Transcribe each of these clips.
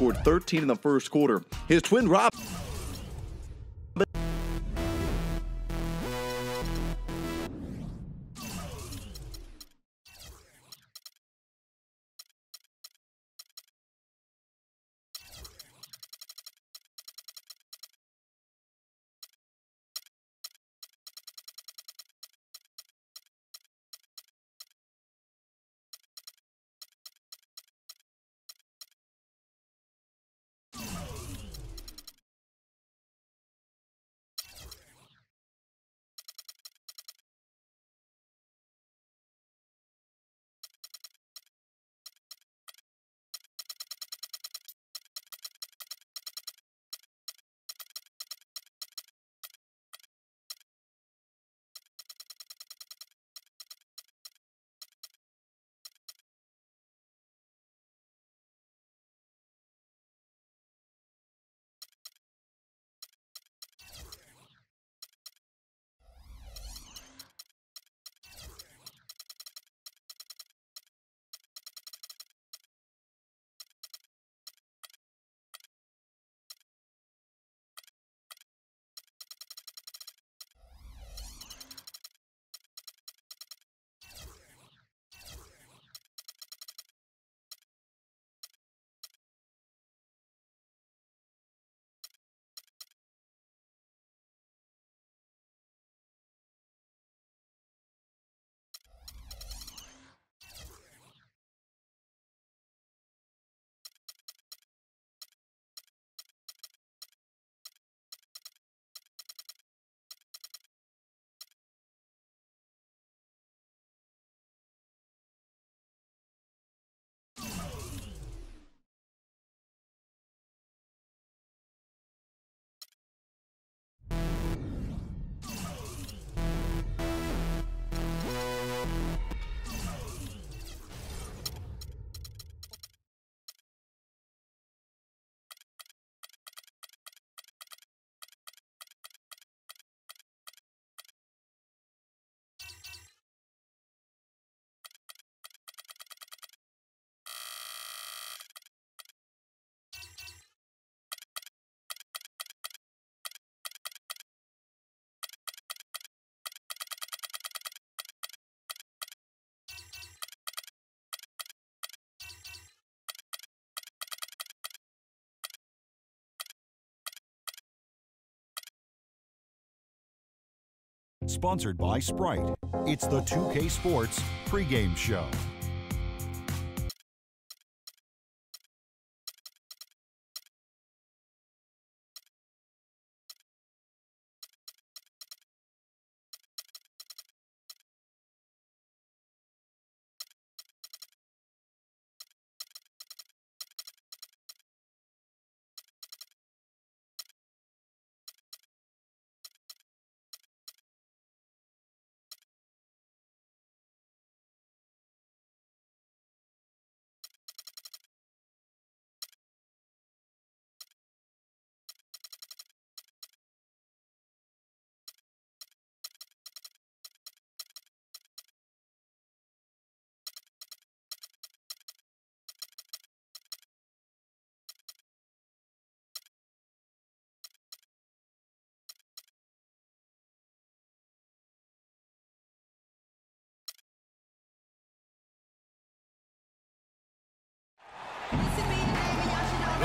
scored 13 in the first quarter. His twin Rob. Sponsored by Sprite. It's the 2K Sports pregame show.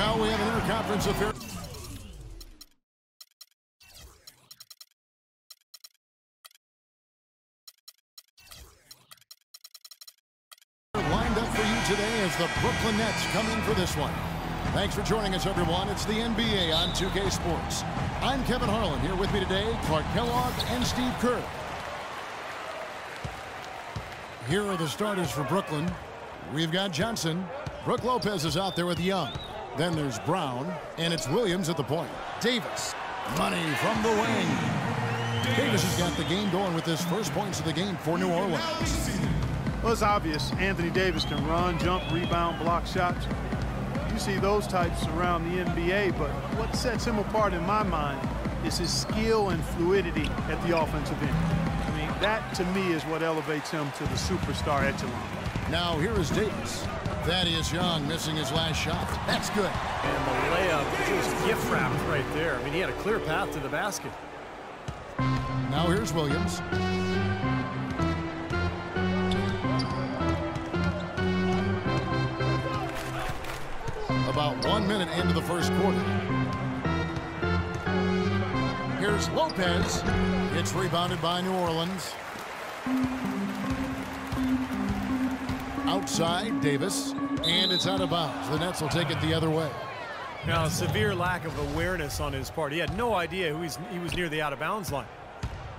Now we have an interconference affair. Lined up for you today as the Brooklyn Nets come in for this one. Thanks for joining us, everyone. It's the NBA on 2K Sports. I'm Kevin Harlan. Here with me today, Clark Kellogg and Steve Kerr. Here are the starters for Brooklyn. We've got Johnson. Brook Lopez is out there with Young. Then there's Brown, and it's Williams at the point. Davis, money from the wing. Davis has got the game going with his first points of the game for New Orleans. Well, it's obvious Anthony Davis can run, jump, rebound, block shots. You see those types around the NBA, but what sets him apart in my mind is his skill and fluidity at the offensive end. I mean, that to me is what elevates him to the superstar echelon. Now here is Davis. Thaddeus Young missing his last shot. That's good. And the layup just gift wrapped right there. I mean, he had a clear path to the basket. Now here's Williams. About 1 minute into the first quarter. Here's Lopez. It's rebounded by New Orleans. Outside, Davis. And it's out of bounds. The Nets will take it the other way. Now, a severe lack of awareness on his part. He had no idea he was near the out-of-bounds line.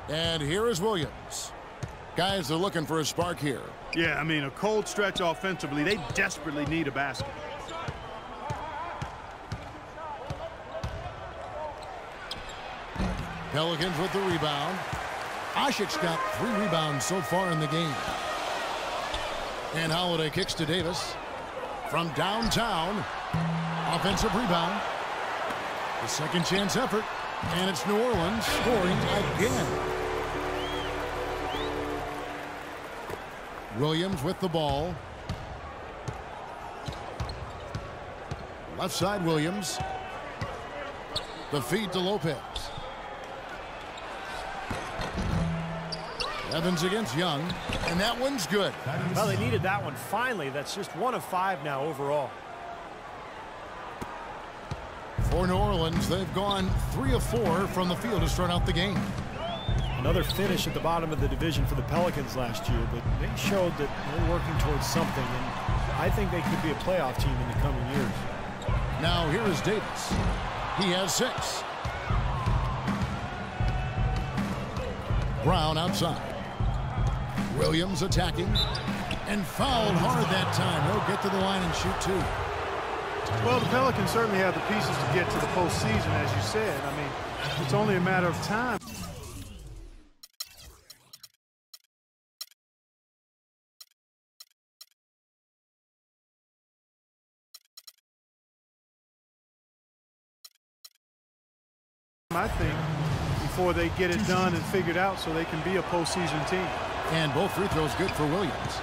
And here is Williams. Guys are looking for a spark here. Yeah, I mean, a cold stretch offensively. They desperately need a basket. Pelicans with the rebound. Oshik's got 3 rebounds so far in the game. And Holiday kicks to Davis. From downtown, offensive rebound. The second chance effort. And it's New Orleans scoring again. Williams with the ball. Left side, Williams. The feed to Lopez. Evans against Young, and that one's good. Well, they needed that one finally. That's just 1 of 5 now overall. For New Orleans, they've gone 3 of 4 from the field to start out the game. Another finish at the bottom of the division for the Pelicans last year, but they showed that they're working towards something, and I think they could be a playoff team in the coming years. Now here is Davis. He has 6. Brown outside. Williams attacking and fouled hard that time. He'll get to the line and shoot 2. Well, the Pelicans certainly have the pieces to get to the postseason, as you said. I mean, it's only a matter of time. I think before they get it done and figured out so they can be a postseason team. And both free throws good for Williams.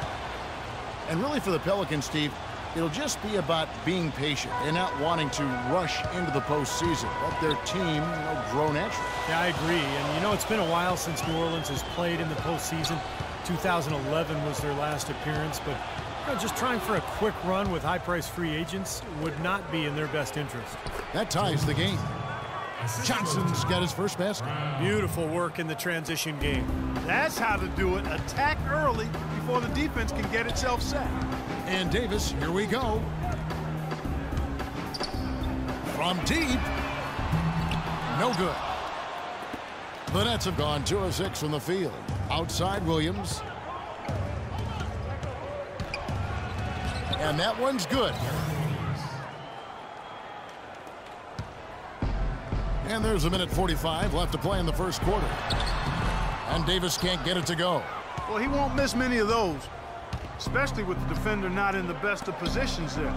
And really for the Pelicans, Steve, it'll just be about being patient and not wanting to rush into the postseason. Let their team, grow naturally. Yeah, I agree. And, it's been a while since New Orleans has played in the postseason. 2011 was their last appearance, but just trying for a quick run with high-priced free agents would not be in their best interest. That ties the game. Johnson's got his first basket. Beautiful work in the transition game. That's how to do it. Attack early before the defense can get itself set. And Davis, here we go. From deep. No good. The Nets have gone 2 of 6 from the field. Outside, Williams. And that one's good. And there's 1:45 left to play in the first quarter. And Davis can't get it to go. Well, he won't miss many of those, especially with the defender not in the best of positions there.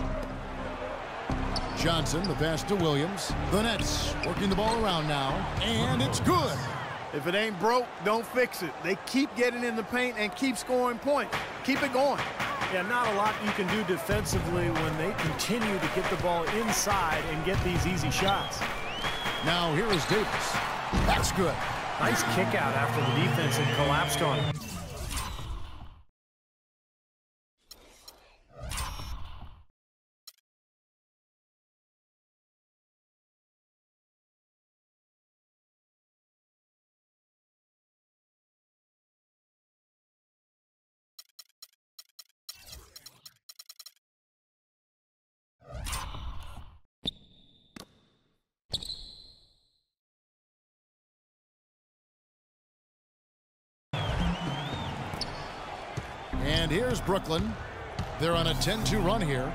Johnson, the pass to Williams. The Nets working the ball around now, and it's good. If it ain't broke, don't fix it. They keep getting in the paint and keep scoring points. Keep it going. Yeah, not a lot you can do defensively when they continue to get the ball inside and get these easy shots. Now here is Davis. That's good. Nice kick out after the defense had collapsed on him. And here's Brooklyn. They're on a 10-2 run here.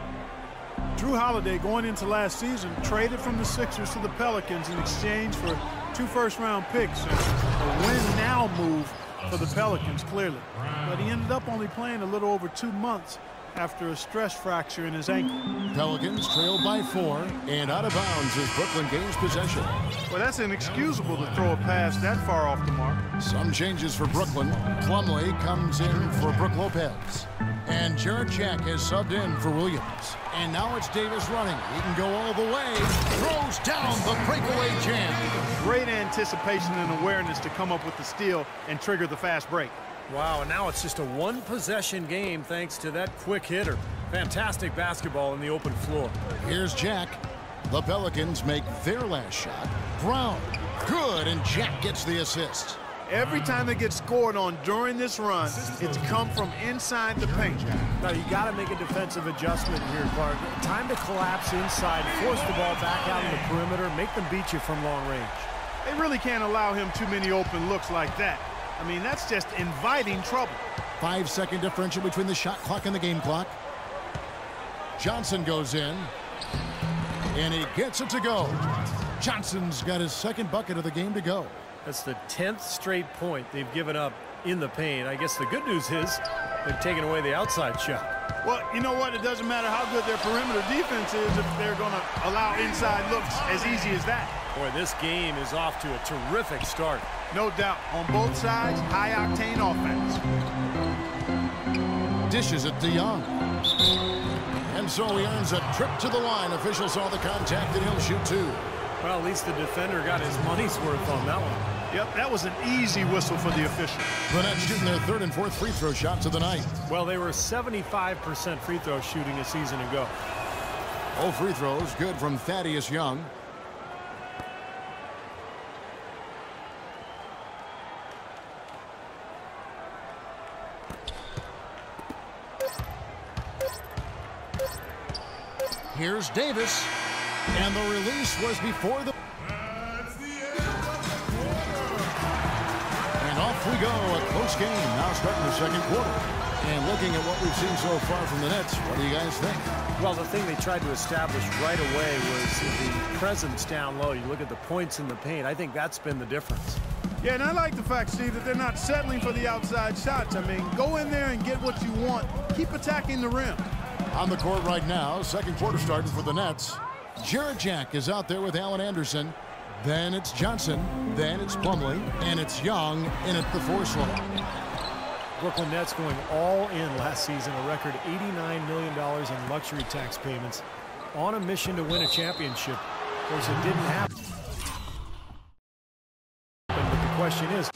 Drew Holiday, going into last season, traded from the Sixers to the Pelicans in exchange for 2 first-round picks. A win-now move for the Pelicans, clearly. But he ended up only playing a little over 2 months after a stress fracture in his ankle. Pelicans trailed by 4, and out of bounds as Brooklyn gains possession. Well, that's inexcusable to throw a pass that far off the mark. Some changes for Brooklyn. Plumlee comes in for Brook Lopez. And Jared Jack has subbed in for Williams. And now it's Davis running. He can go all the way. Throws down the breakaway jam. Great anticipation and awareness to come up with the steal and trigger the fast break. Wow, and now it's just a one-possession game thanks to that quick hitter. Fantastic basketball in the open floor. Here's Jack. The Pelicans make their last shot. Brown, good, and Jack gets the assist. Every time it gets scored on during this run, it's come from inside the paint. Now, you got to make a defensive adjustment here, Clark. Time to collapse inside, force the ball back out in the perimeter, make them beat you from long range. They really can't allow him too many open looks like that. I mean, that's just inviting trouble. 5-second differential between the shot clock and the game clock. Johnson goes in, and he gets it to go. Johnson's got his second bucket of the game to go. That's the 10th straight point they've given up in the paint. I guess the good news is they've taken away the outside shot. Well, you know what? It doesn't matter how good their perimeter defense is if they're going to allow inside looks as easy as that. Boy, this game is off to a terrific start. No doubt. On both sides, high-octane offense. Dishes it to Young. And so he earns a trip to the line. Officials saw the contact, and he'll shoot two. Well, at least the defender got his money's worth on that one. Yep, that was an easy whistle for the official. The Nets shooting their third and fourth free throw shots of the night. Well, they were 75% free throw shooting a season ago. All free throws good from Thaddeus Young. Here's Davis. And the release was before the... And off we go. A close game. Now starting the second quarter. And looking at what we've seen so far from the Nets, what do you guys think? Well, the thing they tried to establish right away was the presence down low. You look at the points in the paint. I think that's been the difference. Yeah, and I like the fact, Steve, that they're not settling for the outside shots. I mean, go in there and get what you want. Keep attacking the rim. On the court right now, second quarter starting for the Nets. Jared Jack is out there with Allen Anderson. Then it's Johnson. Then it's Plumlee. And it's Young in at the four slot. Brooklyn Nets going all in last season, a record $89 million in luxury tax payments on a mission to win a championship. Of course, it didn't happen. But the question is,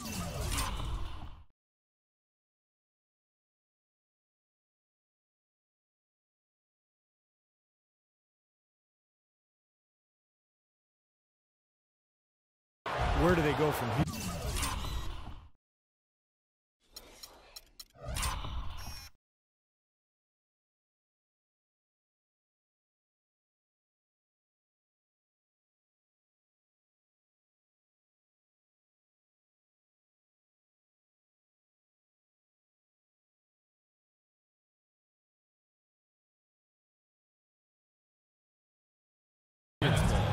where do they go from here?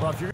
Well, if you're